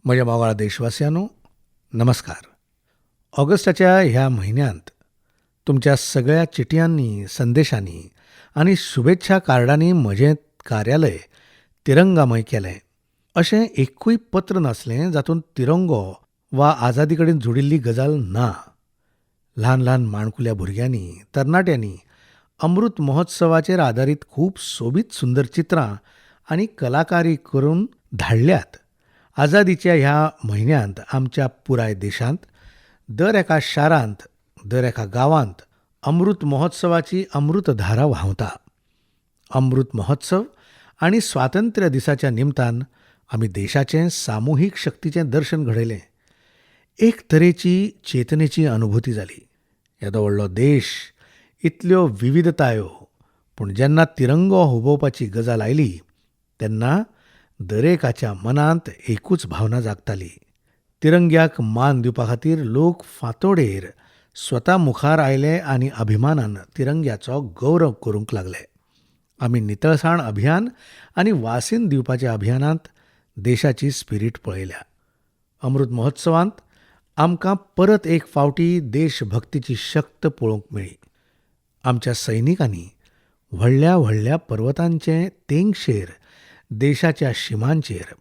माझ्या मावळा देशवासियांनो, नमस्कार. ऑगस्टाच्या ह्या महिन्यांत तुमच्या सगळ्या चिटयांनी, संदेशांनी आणि शुभेच्छा कार्डांनी म्हजें कार्यालय तिरंगामय केलें. अशें एकूय पत्र नासलें जातूंत तिरंगो वा आझादी कडेन जोडिल्ली गजाल ना. ल्हान ल्हान माणकुल्या भुरग्यांनी, तरणाट्यांनी अमृत महोत्सवाचेर आदारीत खूब सोबीत सुंदर चित्रां आनी कलाकारी करून धाडल्यात. आझादीच्या ह्या म्हयन्यांत आमच्या पुराय देशांत दर एका शारांत, दर एका गांवांत अमृत महोत्सवाची अमृतधारा व्हांवता. अमृत महोत्सव आनी स्वातंत्र्य दिसाच्या निमतान आमी देशाचें सामुहीक शक्तीचें दर्शन घडयलें. एक तरेची चेतनेची अनुभूती जाली. येदो व्हडलो देश, इतल्यो विविधतायो, पूण जेन्ना तिरंगो हुबोवपाची गजाल आयली तेन्ना दरेकाच्या मनांत एकूच भावना जागताली. तिरंग्याक मान दिवपा खातीर लोक फांतोडेर स्वता मुखार आयले आनी अभिमानान तिरंग्याचो गौरव करूंक लागले. आमी नितळसाण अभियान आनी वासीन दिवपाच्या अभियानांत देशाची स्पिरीट पळयल्या. अमृत महोत्सवांत आमकां परत एक फावटी देशभक्तीची शक्त पळोवंक मेळ्ळी. आमच्या सैनिकांनी व्हडल्या व्हडल्या पर्वतांचे तेंगशेर, देशाच्या शिमांचेर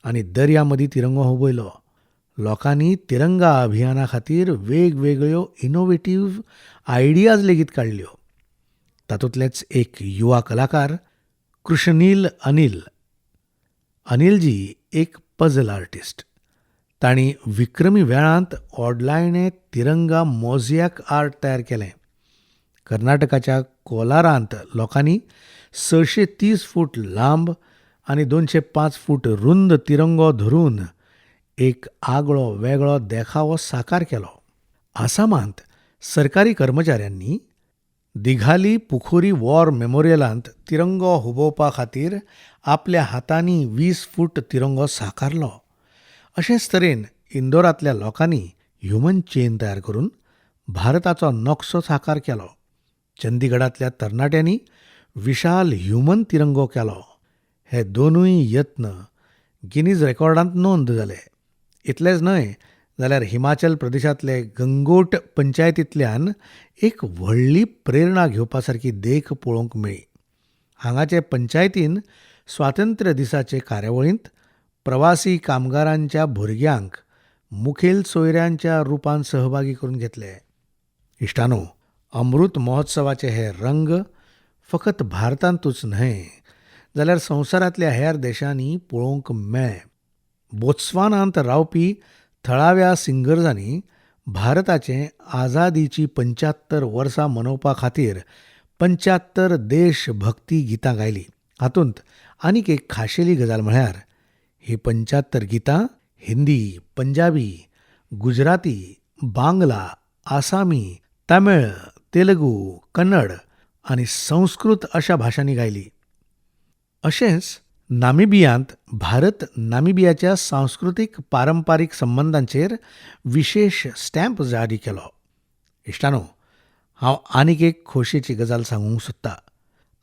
आनी दर्या मदीं तिरंगो हुबयलो. लोकांनी तिरंगा अभियाना खातीर वेगवेगळ्यो इनोव्हेटिव्ह आयडियाज लेगीत काडल्यो. तातूंतलेच एक युवा कलाकार कृष्णनील अनिल. अनिलजी एक पझल आर्टिस्ट. तांणी विक्रमी वेळांत ओडलायणें तिरंगा मोझॅक आर्ट तयार केलें. कर्नाटकाच्या कोलारांत लोकांनी 630 फूट लांब आनी 205 फूट रुंद तिरंगो धरून एक आगळो वेगळो देखावो साकार केलो. आसामांत सरकारी कर्मचाऱ्यांनी दिघाली पुखोरी वॉर मेमोरियलांत तिरंगो हुबोवपा खातीर आपल्या हातांनी 20 फूट तिरंगो साकारलो. अशेंच तरेन इंदोरांतल्या लोकांनी ह्युमन चेन तयार करून भारताचो नक्षो साकार केलो. चंदीगडांतल्या तरणाट्यांनी विशाल ह्युमन तिरंगो केलो. हे दोनूय यत्न गिनीज रेकॉर्डांत नोंद जाले. इतलेंच न्हय जाल्यार हिमाचल प्रदेशांतले गंगोट पंचायतींतल्यान एक व्हडली प्रेरणा घेवपा सारकी देख पळोवंक मेळ्ळी. हांगाचे पंचायतीन स्वातंत्र्य दिसाचे कार्यावळींत प्रवासी कामगारांच्या भुरग्यांक मुखेल सोयऱ्यांच्या रुपान सहभागी करून घेतले. इश्टानो, अमृत महोत्सवाचे हे रंग फकत भारतांतूच न्हय जाल्यार संवसारांतल्या हेर देशांनी पळोवंक मेळ्ळे. बोत्स्वानांत रावपी थळाव्या सिंगर्सांनी भारताचें आझादीची 75 वर्सां मनोवपा खातीर 75 देशभक्ती गितां गायलीं. हातूंत आनीक एक खाशेली गजाल म्हळ्यार ही 75 गितां हिंदी, पंजाबी, गुजराती, बांगला, आसामी, तमीळ, तेलुगू, कन्नड आनी संस्कृत अशा भाशांनी गायलीं. अशेंच नामिबियांत भारत नामिबियाच्या सांस्कृतीक पारंपारीक संबंदांचेर विशेष स्टॅम्प जारी केलो. इश्टानो, हांव आनीक एक खोशयेची गजाल सांगूंक सोदतां.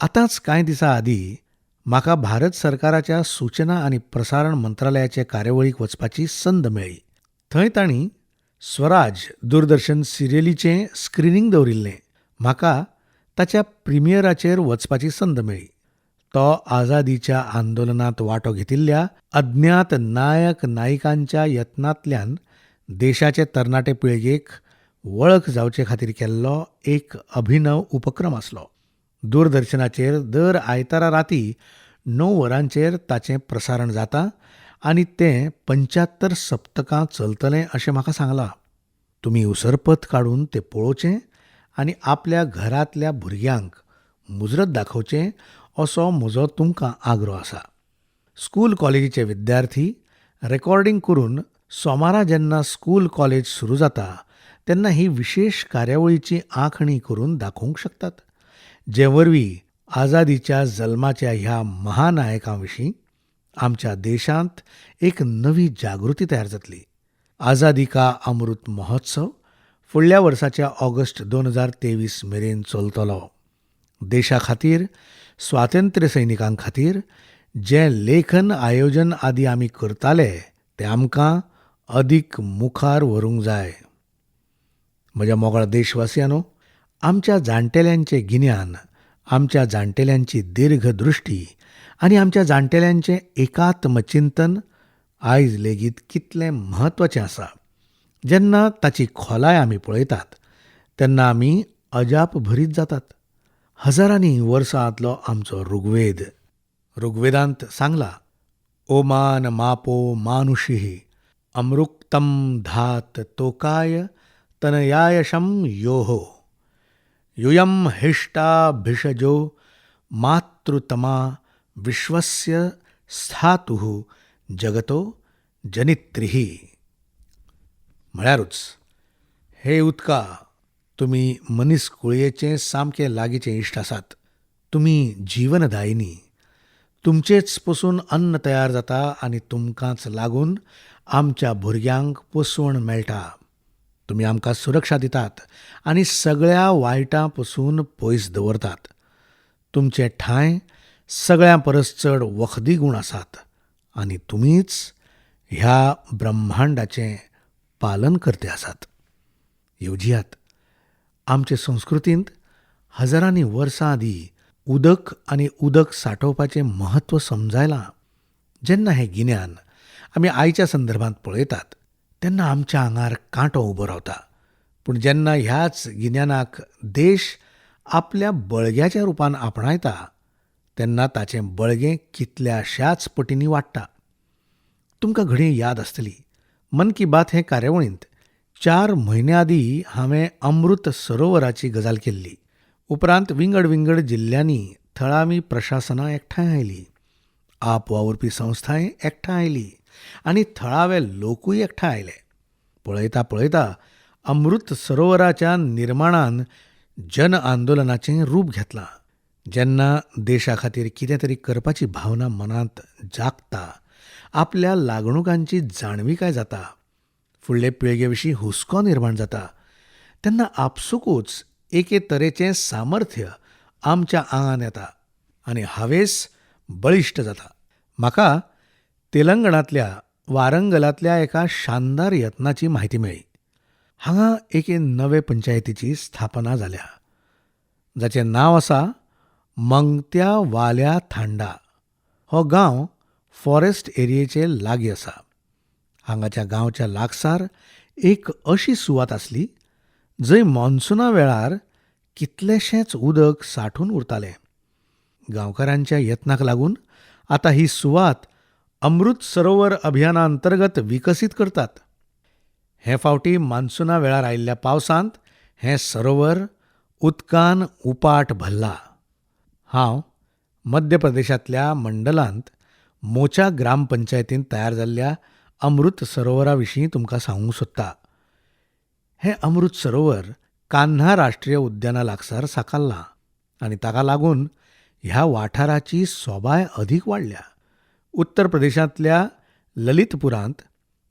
आतांच कांय दिसां आदीं म्हाका भारत सरकाराच्या सूचना आनी प्रसारण मंत्रालयाचे कार्यावळीक वचपाची संद मेळ्ळी. थंय तांणी स्वराज दूरदर्शन सिरियलीचें स्क्रिनींग दवरिल्लें. म्हाका ताच्या प्रिमियराचेर वचपाची संद मेळ्ळी. तो आझादीच्या आंदोलनांत वांटो घेतिल्ल्या अज्ञात नायक नायिकांच्या यत्नांतल्यान देशाचे तरणाटे पिळगेक वळख जावचे खातीर केल्लो एक अभिनव उपक्रम आसलो. दूरदर्शनाचेर दर आयतारा रातीं 9 वरांचेर ताचें प्रसारण जाता आनी तें 75 सप्तकां चलतलें अशें म्हाका सांगलां. तुमी उसरपत काडून तें पळोवचें आनी आपल्या घरांतल्या भुरग्यांक मुजरत दाखोवचें असो म्हजो तुमकां आग्रो आसा. स्कूल कॉलेजीचे विद्यार्थी रेकॉर्डिंग करून सोमारा जेन्ना स्कूल कॉलेज सुरू जाता तेन्ना ही विशेष कार्यावळीची आंखणी करून दाखोवंक शकतात. जे वरवीं आझादीच्या जल्माच्या ह्या महानायकां आमच्या देशांत एक नवी जागृती तयार जातली. आझादी का अमृत महोत्सव फुडल्या वर्साच्या ऑगस्ट 2023 मेरेन चलतलो. देशा खातीर, स्वातंत्र्य सैनिकां खातीर जें लेखन आयोजन आदी आमी करताले तें आमकां अदीक मुखार व्हरूंक जाय. म्हज्या मोगाळ देशवासियांनो, आमच्या जाण्टेल्यांचें गिन्यान, आमच्या जाण्टेल्यांची दीर्घदृश्टी आनी आमच्या जाण्टेल्यांचें एकात्मचिंतन आयज लेगीत कितलें म्हत्वाचें आसा. जेन्ना ताची खोलाय आमी पळयतात तेन्ना आमी अजाप भरीत जातात. हजारांनी वर्सां आदलो आमचो ऋग्वेदांत सांगला, ओमान मापो मानुषीः अमृक्तम धात तोकाय तनयायशम योहो यूयम हिष्टा भिषजो मातृतमा विश्वस्य स्थातुः जगतो जनित्रीः. म्हळ्यारूच हे उदका, तुमी मनीसकुळयेचें सामकें लागींचे इश्ट आसात. तुमी जीवनदायिनी. तुमचेच पसून अन्न तयार जाता आनी तुमकांच लागून आमच्या भुरग्यांक पोसवण मेळटा. तुमी आमकां सुरक्षा दितात आनी सगळ्या वायटां पसून पयस दवरतात. तुमचे ठांय सगळ्यां परस चड वखदी गूण आसात आनी तुमीच ह्या ब्रह्मांडाचें पालन करते आसात. येवजियात, आमचे संस्कृतींत हजारांनी वर्सां आदीं उदक आनी उदक सांठोवपाचें म्हत्व समजायलां. जेन्ना हें गिन्यान आमी आयच्या संदर्भांत पळयतात तेन्ना आमच्या आंगार कांटो उबो रावता. पूण जेन्ना ह्याच गिन्यानाक देश आपल्या बळग्याच्या रुपान आपणायता तेन्ना ताचें बळगें कितल्याशाच पटींनी वाडटा. तुमकां घडये याद आसतली, मन की बात हे कार्यावळींत 4 म्हयने आदीं हांवें अमृत सरोवराची गजाल केल्ली. उपरांत विंगड जिल्ल्यांनी थळावी प्रशासनां एकठांय आयलीं, आप वावुरपी संस्थाय एकठांय आयली आनी थळावे लोकूय एकठांय आयले. पळयता पळयता अमृत सरोवराच्या निर्माणान जन आंदोलनाचें रूप घेतलां. जेन्ना देशा खातीर कितें तरी करपाची भावना मनांत जागता, आपल्या लागणुकांची जाणविकाय जाता, फुडले पिळगे विशीं हुस्को निर्माण जाता, तेन्ना आपसूकच एके तरेचें सामर्थ्य आमच्या आंगान येता आनी हावेस बळिश्ट जाता. म्हाका तेलंगणांतल्या वारंगलांतल्या एका शानदार यत्नाची म्हायती मेळ्ळी. हांगा एके नवे पंचायतीची स्थापना जाल्या, जाचें नांव आसा मंगत्या वाल्या थांडा. हो गांव फॉरेस्ट एरियेचे लागीं आसा. हांगाच्या गांवच्या लागसार एक अशी सुवात आसली जंय मॉन्सुना वेळार कितलेशेंच उदक सांठून उरतालें. गांवकारांच्या यत्नाक लागून आतां ही सुवात अमृत सरोवर अभियाना अंतर्गत विकसीत करतात. हे फावटी मान्सुना वेळार आयिल्ल्या पावसांत हें सरोवर उदकान उपाट भरला. हांव मध्य प्रदेशांतल्या मंडलांत मोचा ग्रामपंचायतींत तयार जाल्ल्या अमृत सरोवरा विशीं तुमकां सांगूंक सोदतां. हें अमृत सरोवर कान्हा राष्ट्रीय उद्याना लागसार सांकाल्लां आनी ताका लागून ह्या वाठाराची सोबाय अदीक वाडल्या. उत्तर प्रदेशांतल्या ललितपुरांत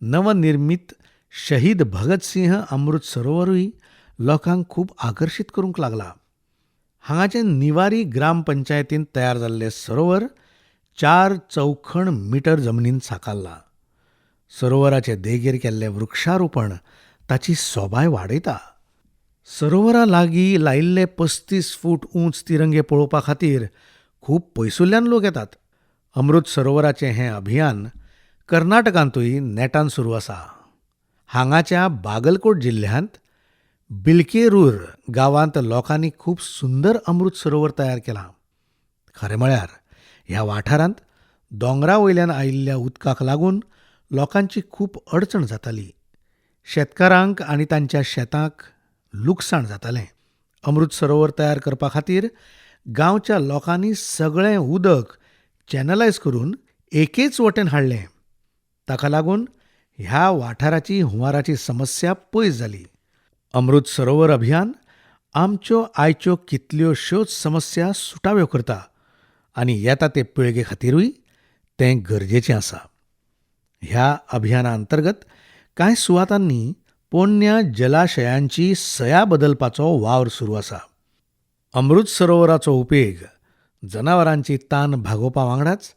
नवनिर्मीत शहीद भगत सिंह अमृत सरोवरूय लोकांक खूब आकर्शीत करूंक लागलां. हांगाचें निवारी ग्रामपंचायतींत तयार जाल्लें सरोवर 4 चौखण मीटर जमनींत सांकाल्लां. सरोवराचे देगेर केल्लें वृक्षारोपण ताची सोबाय वाडयता. सरोवरा लागीं लायिल्ले 35 फूट उंच तिरंगे पळोवपा खातीर खूब पयसुल्ल्यान लोक येतात. अमृत सरोवराचें हें अभियान कर्नाटकांतूय नेटान सुरू आसा. हांगाच्या बागलकोट जिल्ल्यांत बिल्केरूर गांवांत लोकांनी खूब सुंदर अमृत सरोवर तयार केलां. खरें म्हळ्यार ह्या वाठारांत दोंगरा वयल्यान आयिल्ल्या उदकाक लागून लोकांची खूब अडचण जाताली. शेतकारांक आनी तांच्या शेतांक लुकसाण जातालें. अमृत सरोवर तयार करपा खातीर गांवच्या लोकांनी सगळें उदक चॅनलायज करून एकेच वटेन हाडलें. ताका लागून ह्या वाठाराची हुंवाराची समस्या पयस जाली. अमृत सरोवर अभियान आमच्यो आयच्यो कितल्योश्योच समस्या सुटाव्यो करता आनी येता ते पिळगे खातीरूय तें गरजेचें आसा. ह्या अभियाना अंतर्गत कांय सुवातांनी पोरण्या जलाशयांची सया बदलपाचो वावर सुरू आसा. अमृत सरोवराचो उपेग जनावरांची तान भागोवपा वांगडाच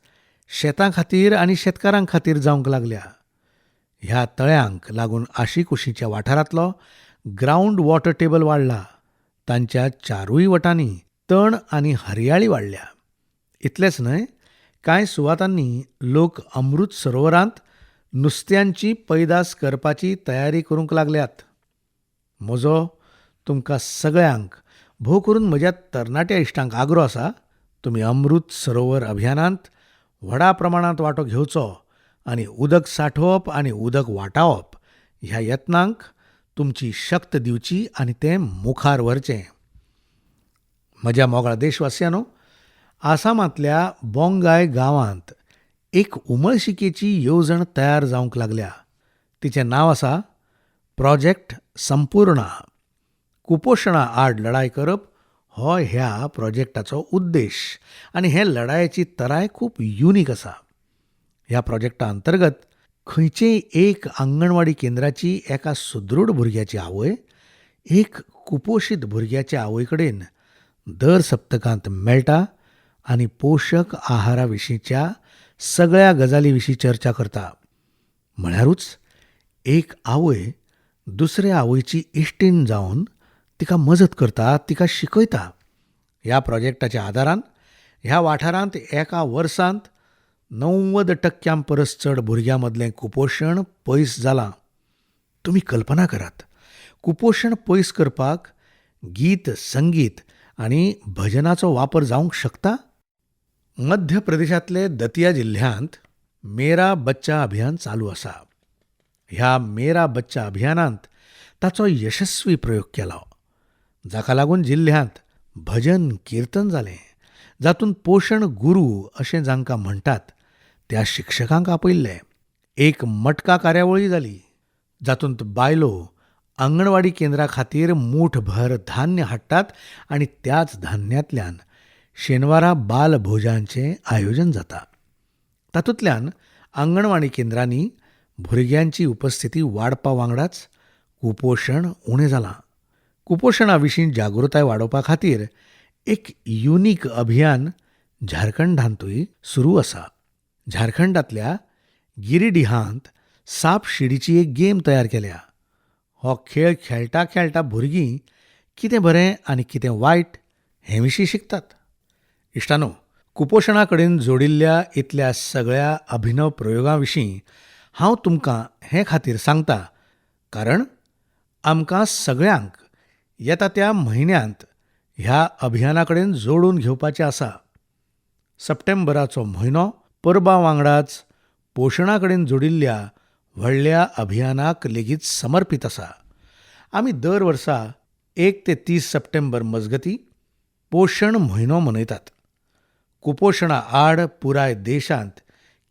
शेतां खातीर आनी शेतकारांक खातीर जावंक लागल्या. ह्या तळ्यांक लागून आशिकुशीच्या वाठारांतलो ग्रावंड वॉटर टेबल वाडला. तांच्या चारूय वटांनी तण आनी हरयाळी वाडल्या. इतलेंच न्हय, कांय सुवातांनी लोक अमृत सरोवरांत नुस्त्यांची पैदास करपाची तयारी करूंक लागल्यात. म्हजो तुमकां सगळ्यांक, भोव करून म्हज्या तरणाट्या इश्टांक आग्रो आसा, तुमी अमृत सरोवर अभियानांत व्हडा प्रमाणांत वांटो घेवचो आनी उदक सांठोवप आनी उदक वाटावप ह्या यत्नांक तुमची शक्त दिवची आनी तें मुखार व्हरचें. म्हज्या मोगाळ देशवासियांनो, आसामांतल्या बोंगाय गांवांत एक उमळशिकेची येवजण तयार जावंक लागल्या. तिचें नांव आसा प्रोजेक्ट संपूर्णा. कुपोशणा आड लढाय करप हो ह्या प्रोजेक्टाचो उद्देश आनी हे लढायेची तराय खूब युनीक आसा. ह्या प्रोजेक्टा अंतर्गत खंयचेय एक आंगणवाडी केंद्राची एका सुदृढ भुरग्याची आवय एक कुपोशीत भुरग्याच्या आवय कडेन दर सप्तकांत मेळटा आनी पोशक आहारा विशींच्या सगळ्या गजाली विशीं चर्चा करता. म्हळ्यारूच एक आवय दुसऱ्या आवयची इश्टीण जावन तिका मजत करता, तिका शिकयता. ह्या प्रोजेक्टाच्या आदारान ह्या वाठारांत एका वर्सांत 90% परस चड भुरग्यां मदलें कुपोशण पयस जालां. तुमी कल्पना करात, कुपोशण पयस करपाक गीत, संगीत आनी भजनाचो वापर जावंक शकता. मध्य प्रदेशांतले दतिया जिल्ह्यांत मेरा बच्चा अभियान चालू आसा. ह्या मेरा बच्चा अभियानांत ताचो यशस्वी प्रयोग केलो, जाका लागून जिल्ह्यांत भजन कीर्तन जालें, जातूंत पोशण गुरू अशें जांकां म्हणटात त्या शिक्षकांक आपयल्ले. एक मटका कार्यावळी जाली, जातूंत बायलो आंगणवाडी केंद्रा खातीर मूठभर धान्य हाडटात आनी त्याच धान्यांतल्यान शेनवारा बालभोजांचें आयोजन जाता. तातूंतल्यान आंगणवाडी केंद्रांनी भुरग्यांची उपस्थिती वाडपा वांगडाच कुपोशण उणें जालां. कुपोशणा विशीं जागृताय वाडोवपा खातीर एक युनीक अभियान झारखंडांतूय सुरू आसा. झारखंडांतल्या गिरिडिहांत साप शिडीची एक गेम तयार केल्या. हो खेळ खेळटा खेळटा भुरगीं कितें बरें आनी कितें वायट हे विशीं शिकतात. इश्टानो, कुपोशणा कडेन जोडिल्ल्या इतल्या सगळ्या अभिनव प्रयोगां विशीं हांव तुमकां हे खातीर सांगतां कारण आमकां सगळ्यांक येता त्या म्हयन्यांत ह्या अभियाना कडेन जोडून घेवपाचें आसा. सप्टेंबराचो म्हयनो परबां वांगडाच पोशणा कडेन जोडिल्ल्या व्हडल्या अभियानाक लेगीत समर्पीत आसा. आमी दर वर्सा 1 ते 30 सप्टेंबर मजगतीं पोशण म्हयनो मनयतात. कुपोशणा आड पुराय देशांत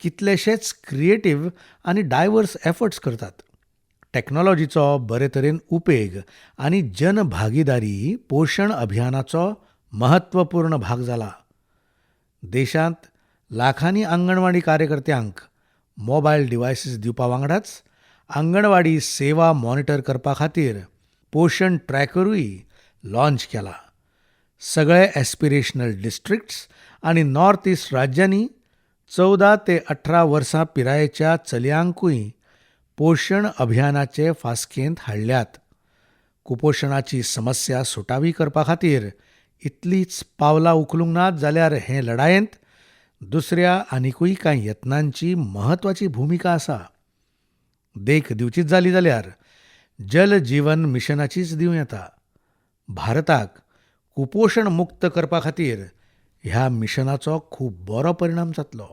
कितलेशेच क्रिएटीव आनी डायवर्स एफर्ट्स करतात. टॅक्नॉलॉजीचो बरे तरेन उपेग आनी जनभागीदारी पोशण अभियानाचो महत्वपूर्ण भाग जाला. देशांत लाखांनी आंगणवाडी कार्यकर्त्यांक मोबायल डिव्हायसीस दिवपा वांगडाच आंगणवाडी सेवा मॉनिटर करपा खातीर पोशण ट्रॅकरूय लॉन्च केला. सगळे एस्पिरेशनल डिस्ट्रिक्ट्स आनी नॉर्थ ईस्ट राज्यांनी 14 ते 18 वर्सां पिरायेच्या चलयांकूय पोशण अभियानाचे फासकेंत हाडल्यात. कुपोशणाची समस्या सुटावी करपा खातीर इतलींच पावलां उखलूंक नात जाल्यार हे लढायेंत दुसऱ्या आनिकूय कांय यत्नांची महत्वाची भुमिका आसा. देख दिवचीच जाली जाल्यार जल जीवन मिशनाचीच दिवं येता. भारताक कुपोशण मुक्त करपा खातीर ह्या मिशनाचो खूब बरो परिणाम जातलो.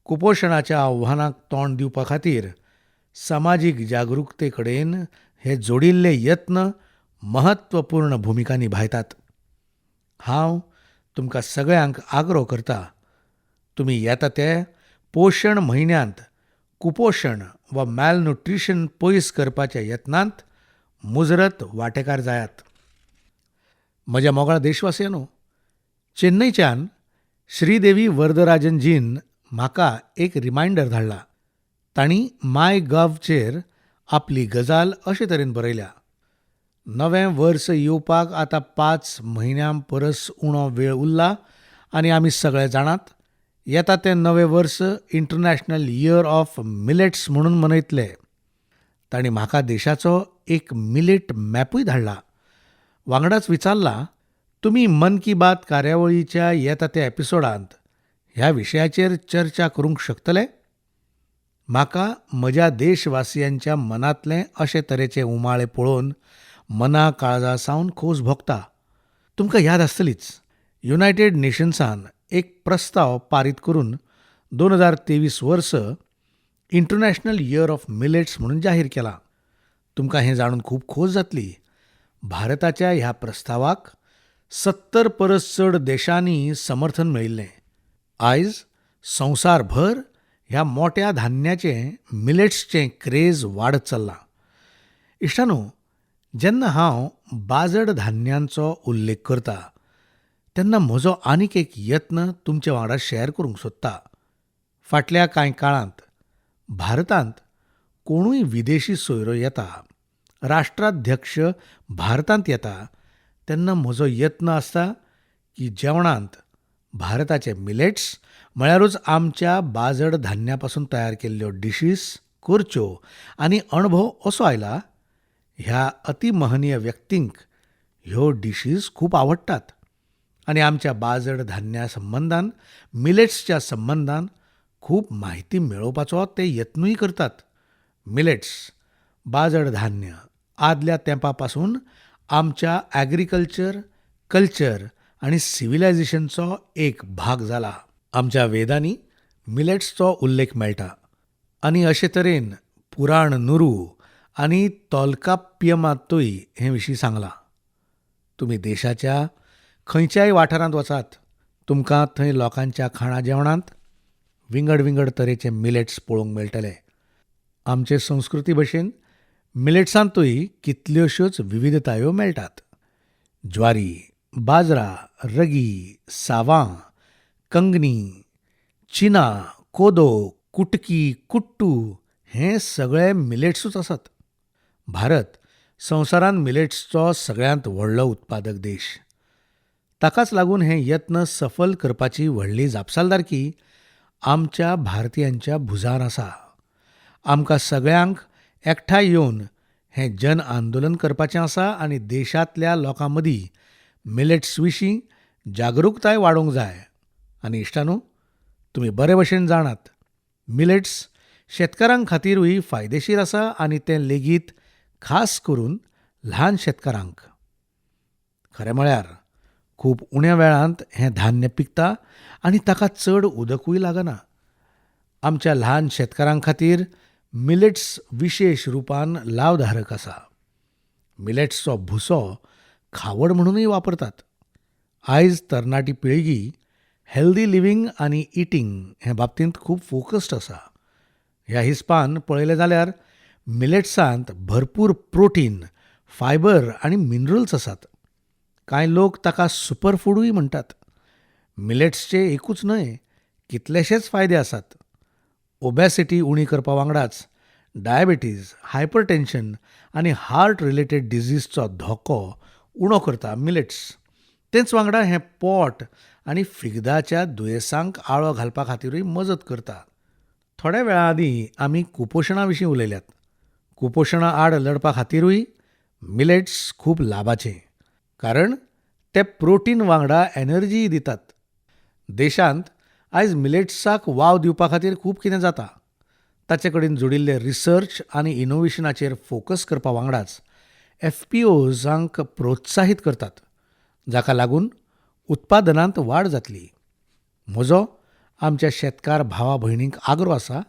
कुपोशणाच्या आव्हानाक तोंड दिवपा खातीर समाजीक जागरूकते कडेन हे जोडिल्ले यत्न महत्वपूर्ण भुमिका निभायतात. हांव तुमकां सगळ्यांक आग्रो करतां, तुमी येता ते पोशण म्हयन्यांत कुपोशण वा मॅलन्युट्रिशन पयस करपाच्या यत्नांत मुजरत वांटेकार जायात. म्हज्या मोगाळ देशवासियांनो, चेन्नईच्यान श्रीदेवी वर्दराजनजीन म्हाका एक रिमांयडर धाडला. तांणी मायगव्हचेर आपली गजाल अशे तरेन बरयल्या: नवें वर्स येवपाक आतां 5 म्हयन्यां परस उणो वेळ उरला आनी आमी सगळे जाणात येता तें नवें वर्स इंटरनॅशनल इयर ऑफ मिलेट्स म्हणून मनयतले. ताणी म्हाका देशाचो एक मिलेट मॅपूय धाडला. वांगडाच विचारला, तुमी मन की बात कार्यावळीच्या येता त्या एपिसोडांत ह्या विशयाचेर चर्चा करूंक शकतले? म्हाका म्हज्या देशवासियांच्या मनांतले अशे तरेचे उमाळे पळोवन मना काळजासावन खोस भोगता. तुमकां याद आसतलीच, युनायटेड नेशन्सान एक प्रस्ताव पारीत करून 2023 वर्स इंटरनॅशनल इयर ऑफ मिलेट्स म्हणून जाहीर केला. तुमकां हें जाणून खूब खोस जातली. भारताच्या ह्या प्रस्तावाक 70 परस चड देशांनी समर्थन मेळिल्लें. आयज संवसारभर ह्या मोठ्या धान्याचें मिलेट्सचें क्रेज वाडत चल्लां. इश्टानो, जेन्ना हांव बाजड धान्यांचो उल्लेख करतां तेन्ना म्हजो आनीक एक यत्न तुमचे वांगडा शेअर करूंक सोदतां. फाटल्या कांय काळांत भारतांत कोणूय विदेशी सोयरो येता, राष्ट्राध्यक्ष भारतांत येता तेन्ना म्हजो यत्न आसता की जेवणांत भारताचे मिलेट्स म्हळ्यारूच आमच्या बाजड धान्यापासून तयार केल्ल्यो डिशीस करच्यो. आनी अणभव असो आयला, ह्या अतिमहनीय व्यक्तींक ह्यो डिशीज खूब आवडटात आनी आमच्या बाजड धान्या संबंदान, मिलेट्सच्या संबंदान खूब म्हायती मेळोवपाचो ते यत्नूय करतात. मिलेट्स, बाजड धान्य आदल्या तेंपापासून आमच्या ॲग्रिकल्चर, कल्चर आनी सिव्हिलायझेशनचो एक भाग जाला. आमच्या वेदांनी मिलेट्सचो उल्लेख मेळटा आनी अशे तरेन पुराण नुरू आनी तोल्काप्पियमांतूय हे विशीं सांगलां. तुमी देशाच्या खंयच्याय वाठारांत वचात, तुमकां थंय लोकांच्या खाणा जेवणांत विंगड विंगड तरेचे मिलेट्स पळोवंक मेळटले. आमचे संस्कृती भशेन मिलेट्सांतूय कितल्योश्योच विविधतायो मेळटात. ज्वारी, बाजरा, रगी, सावां, कंगनी, चिना, कोदो, कुटकी, कुट्टू हे सगळे मिलेट्सूच आसात. भारत संवसारांत मिलेट्सचो सगळ्यांत व्हडलो उत्पादक देश. ताकाच लागून हे यत्न सफल करपाची व्हडली जापसालदारकी आमच्या भारतीयांच्या भुजार आसा. आमकां सगळ्यांक एकठांय येवन हें जन आंदोलन करपाचें आसा आनी देशांतल्या लोकां मदीं मिलेट्स विशीं जागरूकताय वाडोवंक जाय. आनी इश्टानो, तुमी बरे भशेन जाणात, मिलेट्स शेतकारांक खातीरूय फायदेशीर आसा आनी तें लेगीत खास करून ल्हान शेतकारांक. खरें म्हळ्यार खूब उण्या वेळांत हें धान्य पिकता आनी ताका चड उदकूय लागना. आमच्या ल्हान शेतकारां खातीर मिलेट्स विशेश रुपान लावधारक आसा. मिलेट्सचो भुसो खावड म्हणूनय वापरतात. आयज तरणाटी पिळगी हेल्दी लिव्हिंग आनी इटींग हे बाबतींत खूब फोकस्ड आसा. ह्या हिसपान पळयलें जाल्यार मिलेट्सांत भरपूर प्रोटीन, फायबर आनी मिनरल्स आसात. कांय लोक ताका सुपर फूडूय म्हणटात. मिलेट्सचे एकूच न्हय, कितलेशेच फायदे आसात. ओबेसिटी उणी करपा वांगडाच डायबिटीज, हायपरटेन्शन आनी हार्ट रिलेटेड डिजीजचो धोको उणो करता मिलेट्स. तेच वांगडा हें पोट आनी फिगदाच्या दुयेंसांक आळो घालपा खातीरूय मजत करता. थोड्या वेळा आदीं आमी कुपोशणा विशीं उलयल्यात. कुपोशणा आड लडपा खातीरूय मिलेट्स खूब लाभाचें, कारण ते प्रोटीन वांगडा एनर्जीय दितात. देशांत आयज मिलेट्साक वाव दिवपा खातीर खूब कितें जाता. ताचे कडेन जोडिल्ले रिसर्च आनी इनोव्हेशनाचेर फोकस करपा वांगडाच FPOजांक प्रोत्साहीत करतात, जाका लागून उत्पादनांत वाड जातली. म्हजो आमच्या शेतकार भावा भयणींक आग्रो आसा,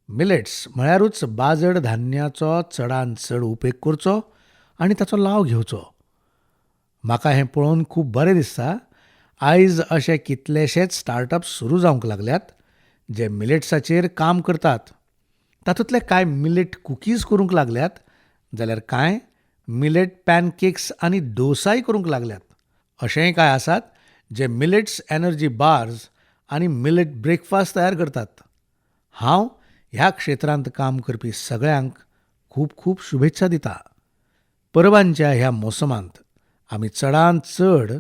मिलेट्स म्हळ्यारूच बाजड धान्याचो चडांत चड उपेग करचो आनी ताचो लाव घेवचो. म्हाका हें पळोवन खूब बरें दिसता. आयज अशे कितलेशेच स्टार्टअप्स सुरू जावंक लागल्यात जे मिलेट्साचेर काम करतात. तातूंतले कांय मिलेट कुकीज करूंक लागल्यात, जाल्यार कांय मिलेट पॅनकेक्स आनी डोसाय करूंक लागल्यात. अशेंय कांय आसात जे मिलेट्स एनर्जी बार्स आनी मिलेट ब्रेकफास्ट तयार करतात. हांव ह्या क्षेत्रांत काम करपी सगळ्यांक खूब खूब शुभेच्छा दितां. परबांच्या ह्या मोसमांत आमी चडांत चड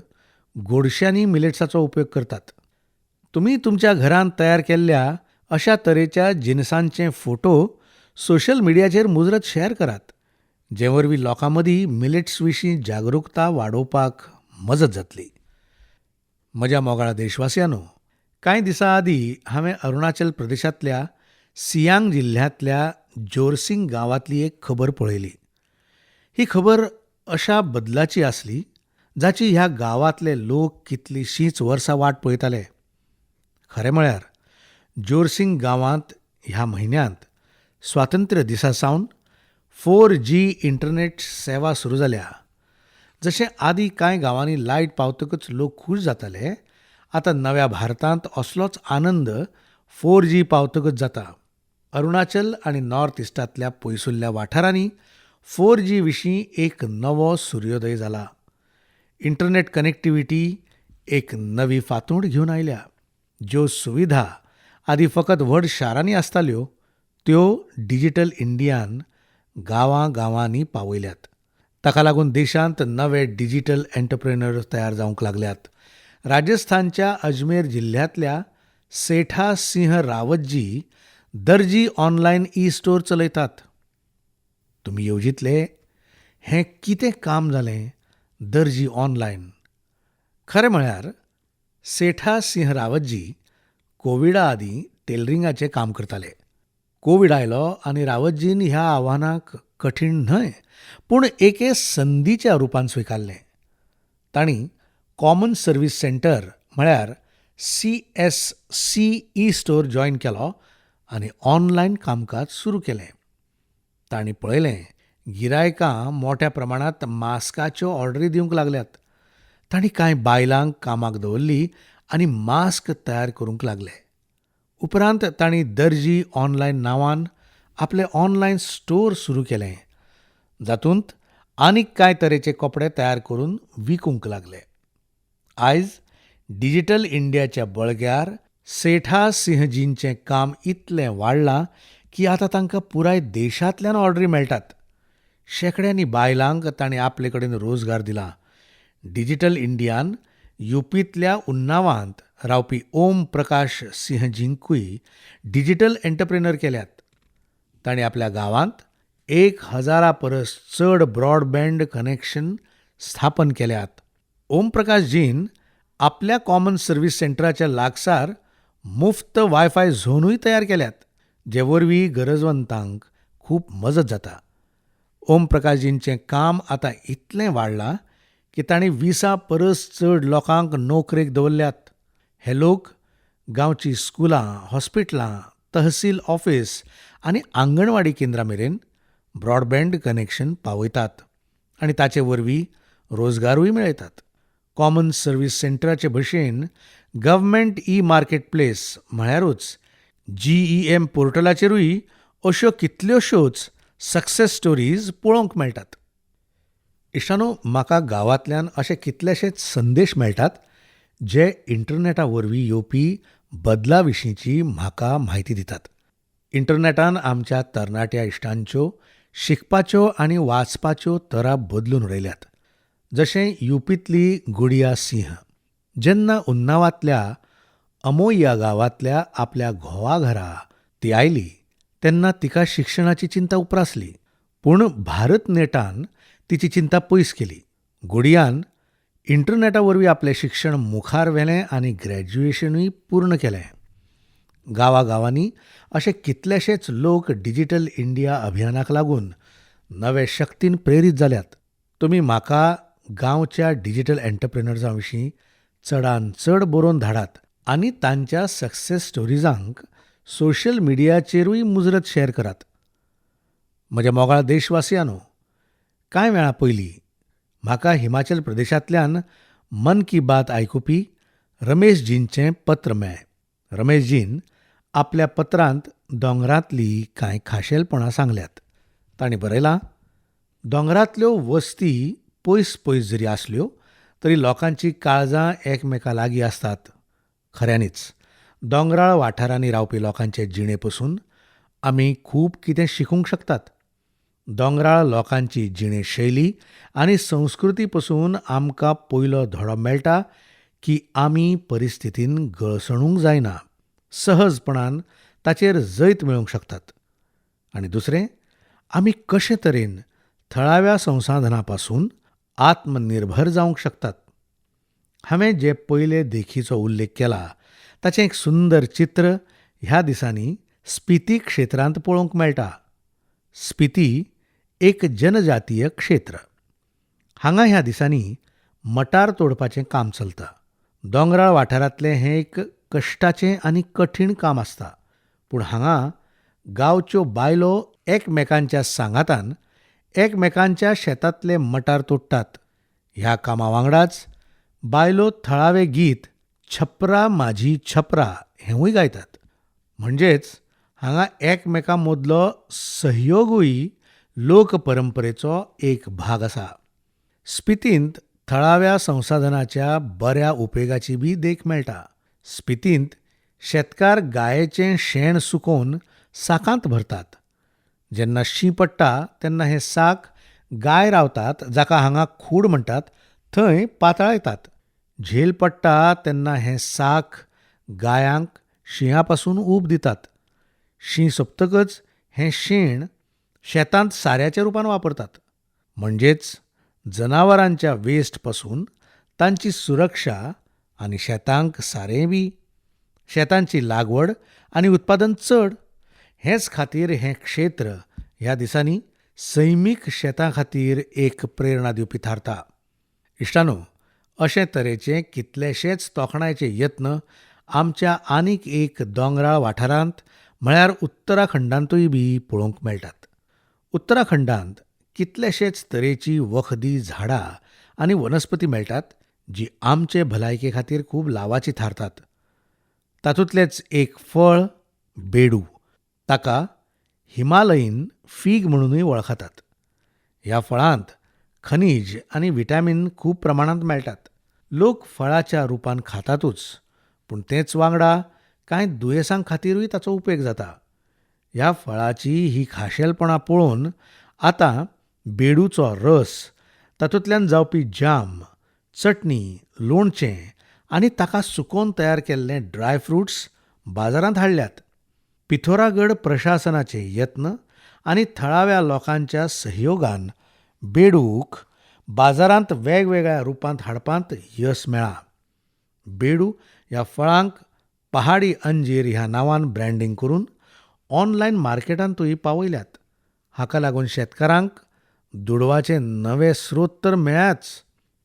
गोडश्यांनी मिलेट्साचो उपेग करतात. तुमी तुमच्या घरांत तयार केल्ल्या अशा तरेच्या जिनसांचे फोटो सोशल मिडियाचेर मुजरत शेअर करात, जे वरवीं लोकां मदीं मिलेट्स विशीं जागरूकता वाडोवपाक मजत जातली. म्हज्या मोगाळ देशवासियांनो, कांय दिसां आदीं हांवें अरुणाचल प्रदेशांतल्या सियांग जिल्ह्यांतल्या जोरसिंग गांवांतली एक खबर पळयली. ही खबर अशा बदलाची आसली जाची ह्या गांवांतले लोक कितलींशींच वर्सां वाट पळयताले. खरें म्हळ्यार जोरसिंग गांवांत ह्या म्हयन्यांत स्वातंत्र्य दिसा सावन 4G इंटरनेट सेवा सुरू जाल्या. जशें आदीं कांय गांवांनी लायट पावतकच लोक खूश जाताले, आतां नव्या भारतांत असलोच आनंद 4G पावतकच जाता. अरुणाचल आनी नॉर्थ इस्टांतल्या पयसुल्ल्या वाठारांनी 4G विशीं एक नवो सुर्योदय जाला. इंटरनेट कनेक्टिव्हिटी एक नवी फांतूड घेवन आयल्या. ज्यो सुविधा आदीं फकत व्हड शारांनी आसताल्यो, त्यो डिजिटल इंडियान गांवां गांवांनी पावयल्यात. ताका लागून देशांत नवे डिजिटल एंटरप्रेन्योर तयार जावंक लागल्यात. राजस्थानच्या अजमेर जिल्ह्यांतल्या सेठा सिंह रावतजी दर्जी ऑनलायन ई स्टोर चलयतात. तुमी येवजितले, हें कितें काम जालें दर्जी ऑनलायन? खरें म्हळ्यार सेठा सिंह रावतजी कोविडा आदीं टेलरिंगाचें काम करताले. कोविड आयलो आनी रावतजीन ह्या आव्हानाक कठीण न्हय, पूण एके संदीच्या रुपान स्विकारलें. तांणी कॉमन सर्वीस सेंटर म्हळ्यार CSC ई स्टोर जॉयन केलो आनी ऑनलायन कामकाज सुरू केलें. तांणी पळयलें, गिरायकां मोठ्या प्रमाणांत मास्काच्यो ऑर्डरी दिवंक लागल्यात. तांणी कांय बायलांक कामाक दवरलीं आनी मास्क तयार करूंक लागले. उपरांत तांणी दर्जी ऑनलायन नांवान आपलें ऑनलायन स्टोर सुरू केलें, जातूंत आनीक कांय तरेचे कपडे तयार करून विकूंक लागले. आयज डिजिटल इंडियाच्या बळग्यार सेठा सिंहजींचें काम इतलें वाडलां की आतां तांकां पुराय देशांतल्यान ऑर्डरी मेळटात. शेकड्यांनी बायलांक तांणी आपले कडेन रोजगार दिला. डिजिटल इंडियान युपींतल्या उन्नावांत रावपी ओम प्रकाश सिंहजींकूय डिजिटल एंटरप्रेन्योर केल्यात. तांणी आपल्या गांवांत 1000 परस चड ब्रॉडबँड कनेक्शन स्थापन केल्यात. ओम प्रकाशजीन आपल्या कॉमन सर्वीस सेंटराच्या लागसार मुफ्त वायफाय झोनूय तयार केल्यात, जे वरवीं गरजवंतांक खूब मजत जाता. ओम प्रकाशजींचें काम आतां इतलें वाडलां की तांणी 20 परस चड लोकांक नोकरेक दवरल्यात. हे लोक गांवचीं स्कुलां, हॉस्पिटलां, तहसील ऑफीस आनी आंगणवाडी केंद्रां मेरेन ब्रॉडबँड कनेक्शन पावयतात आनी ताचे वरवीं रोजगारूय मेळयतात. कॉमन सर्वीस सेंटराचे भशेन गव्हर्मेंट ई मार्केट प्लेस म्हळ्यारूच GEM पोर्टलाचेरूय अश्यो कितल्योश्योच सक्सेस स्टोरीज पळोवंक मेळटात. इश्टानो, म्हाका गांवांतल्यान अशे कितलेशेच संदेश मेळटात जे इंटरनेटा वरवीं येवपी बदला विशींची म्हाका म्हायती दितात. इंटरनेटान आमच्या तरणाट्या इश्टांच्यो शिकपाच्यो आनी वाचपाच्यो तरा बदलून उडयल्यात. जशें युपींतली गुडिया सिंह जेन्ना उन्नावांतल्या अमोया गांवांतल्या आपल्या घोवा घरा ती आयली, तेन्ना तिका शिक्षणाची चिंता उप्रासली. पूण भारत नेटान तिची चिंता पयस केली. गुडियान इंटरनेटा वरवीं आपलें शिक्षण मुखार व्हेलें आनी ग्रॅज्युएशनूय पूर्ण केलें. गांवांनी अशे कितलेशेच लोक डिजिटल इंडिया अभियानाक लागून नवे शक्तीन प्रेरीत जाल्यात. तुमी म्हाका गांवच्या डिजिटल एंटरप्रेन्योर्सां विशीं चडांत चड बरोवन धाडात आनी तांच्या सक्सेस स्टोरीजांक सोशल मिडियाचेरूय मुजरत शेअर करात. म्हज्या मोगाळ देशवासियांनो, कांय वेळा पयलीं म्हाका हिमाचल प्रदेशांतल्यान मन की बात आयकुपी रमेशजींचें पत्र मेळ्ळें. रमेशजीन आपल्या पत्रांत दोंगरांतलीं कांय खाशेलपणां सांगल्यात. तांणी बरयलां, दोंगरांतल्यो वस्ती पयस पयस जरी आसल्यो तरी लोकांची काळजां एकमेका लागीं आसतात. खऱ्यांनीच दोंगराळ वाठारांनी रावपी लोकांचे जिणे पसून आमी खूब कितें शिकूंक शकतात. दोंगराळ लोकांची जिणे शैली आनी संस्कृती पसून आमकां पयलो धडो मेळटा की आमी परिस्थितीन गळसणूंक जायना, सहजपणान ताचेर जैत मेळोवंक शकतात. आणि दुसरें, आमी कशे तरेन थळाव्या संसाधनांपासून आत्मनिर्भर जावंक शकतात. हांवें जे पयले देखीचो उल्लेख केला ताचें एक सुंदर चित्र ह्या दिसांनी स्पिती क्षेत्रांत पळोवंक मेळटा. स्पिती एक जनजातीय क्षेत्र. हांगा ह्या दिसांनी मटार तोडपाचें काम चलता. दोंगराळ वाठारांतलें हें एक कश्टाचें आनी कठीण काम आसता. पूण हांगा गांवच्यो बायलो एकमेकांच्या सांगातान एकमेकांच्या शेतांतले मटार तोडटात. ह्या कामा वांगडाच बायलो थळावें गीत छपरा माझी छपरा हेंवूय गायतात. म्हणजेच हांगा एकमेकां मदलो सहयोगूय लोक परंपरेचो एक भाग आसा. स्पितींत थळाव्या संसाधनाच्या बऱ्या उपेगाची बी देख मेळटा. स्पितींत शेतकार गायेचें शेण सुकोवन साकांत भरतात. जेन्ना शीं पडटा तेन्ना हें साक गाय रावतात जाका हांगा खूड म्हणटात थंय पातळायतात. झेल पडटा तेन्ना हें साक गायांक शिंया पासून ऊब दितात. शीं सोंपतकच हें शेण शेतांत साऱ्याच्या रुपान वापरतात. म्हणजेच जनावरांच्या वेस्ट पासून तांची सुरक्षा आनी शेतांक सारें बी. शेतांची लागवड आनी उत्पादन चड. हेच खातीर हें क्षेत्र ह्या दिसांनी सैमीक शेतां खातीर एक प्रेरणा दिवपी थारता. इश्टानो, अशे तरेचे कितलेशेच तोखणायचे यत्न आमच्या आनीक एक दोंगराळ वाठारांत म्हळ्यार उत्तराखंडांतूय बी पळोवंक मेळटात. उत्तराखंडांत कितलेशेच तरेची वखदी झाडां आनी वनस्पती मेळटात जी आमचे भलायके खातीर खूब लावाची थारतात. तातूंतलेंच एक फळ बेडू. ताका हिमालयीन फीग म्हणूनय वळखतात. ह्या फळांत खनिज आनी व्हिटॅमिन खूब प्रमाणांत मेळटात. लोक फळाच्या रुपान खातातूच, पूण तेच वांगडा कांय दुयेंसां खातीरूय ताचो उपेग जाता. ह्या फळाची ही खाशेलपणां पळोवन आतां बेडूचो रस, तातूंतल्यान जावपी जाम, चटणी, लोणचें आनी ताका सुकोवन तयार केल्ले ड्रायफ्रुट्स बाजारांत हाडल्यात. पिथोरागड प्रशासनाचे यत्न आनी थळाव्या लोकांच्या सहयोगान बेडूक बाजारांत वेगवेगळ्या रुपांत हाडपांत यश मेळ्ळां. बेडू ह्या फळांक पहाडी अंजीर ह्या नांवान ब्रँडिंग करून ऑनलायन मार्केटांतूय पावयल्यात. हाका लागून शेतकारांक दुडवाचे नवे स्रोत तर मेळ्ळ्याच,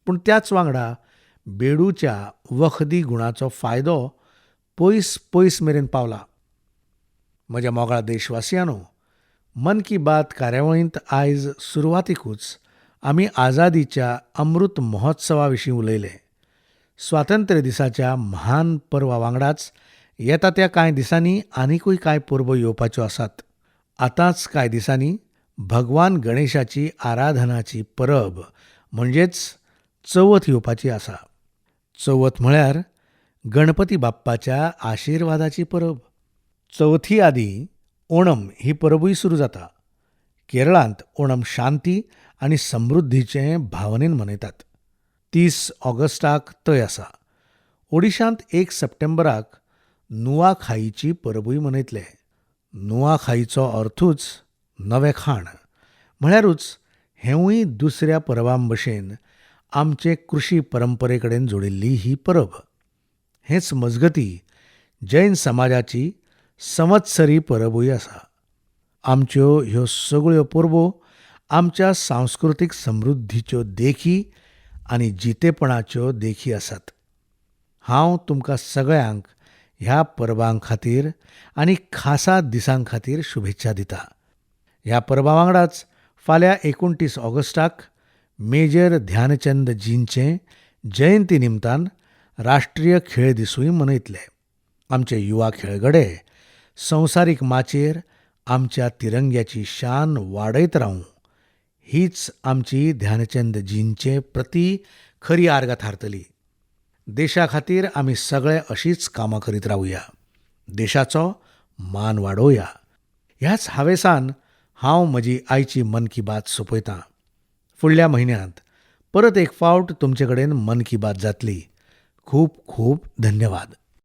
पूण त्याच वांगडा बेडूच्या वखदी गुणाचो फायदो पयस पयस मेरेन पावला. म्हज्या मोगाळ देशवासियांनो, मन की बात कार्यावळींत आयज सुरवातीकूच आमी आझादीच्या अमृत महोत्सवा विशीं उलयले. स्वातंत्र्य दिसाच्या महान पर्वा वांगडाच येता त्या कांय दिसांनी आनिकूय कांय परबो येवपाच्यो आसात. आतांच कांय दिसांनी भगवान गणेशाची आराधनाची परब म्हणजेच चवथ येवपाची आसा. चवथ म्हळ्यार गणपती बाप्पाच्या आशिर्वादाची परब. चवथी आदीं ओणम ही परबूय सुरू जाता. केरळांत ओणम शांती आनी समृद्धीचे भावनेन मनयतात. 30 ऑगस्टाक तय आसा. ओडिशांत 1 सप्टेंबराक नुआखाईची परबूय मनयतले. नुआखाईचो अर्थूच नवें खाण. म्हळ्यारूच हेंवूय दुसऱ्या परबां भशेन आमचे कृशी परंपरे कडेन जोडिल्ली ही परब. हेच मजगतीं जैन समाजाची संवत्सरी परबूय आसा. आमच्यो ह्यो सगळ्यो परबो आमच्या सांस्कृतीक समृद्धीच्यो देखी आनी जितेपणाच्यो देखी आसात. हांव तुमकां सगळ्यांक ह्या परबां खातीर आनी खासा दिसां खातीर शुभेच्छा दितां. ह्या परबा वांगडाच फाल्यां 29 ऑगस्टाक मेजर ध्यानचंद जींचे जयंती निमतान राष्ट्रीय खेळ दिसूय मनयतले. आमचे युवा खेळगडे संवसारीक माचयेर आमच्या तिरंग्याची शान वाडयत रावूं, हीच आमची ध्यानचंद जींचे प्रती खरी आर्गां थारतली. देशा खातीर आमी सगळे अशींच कामां करीत रावुया. देशाचो मान वाडोवया. ह्याच हावेसान हांव म्हजी आयची मन की बात सोंपयतां. फुडल्या म्हयन्यांत परत एक फावट तुमचे कडेन मन की बात जातली. खूब खूब धन्यवाद.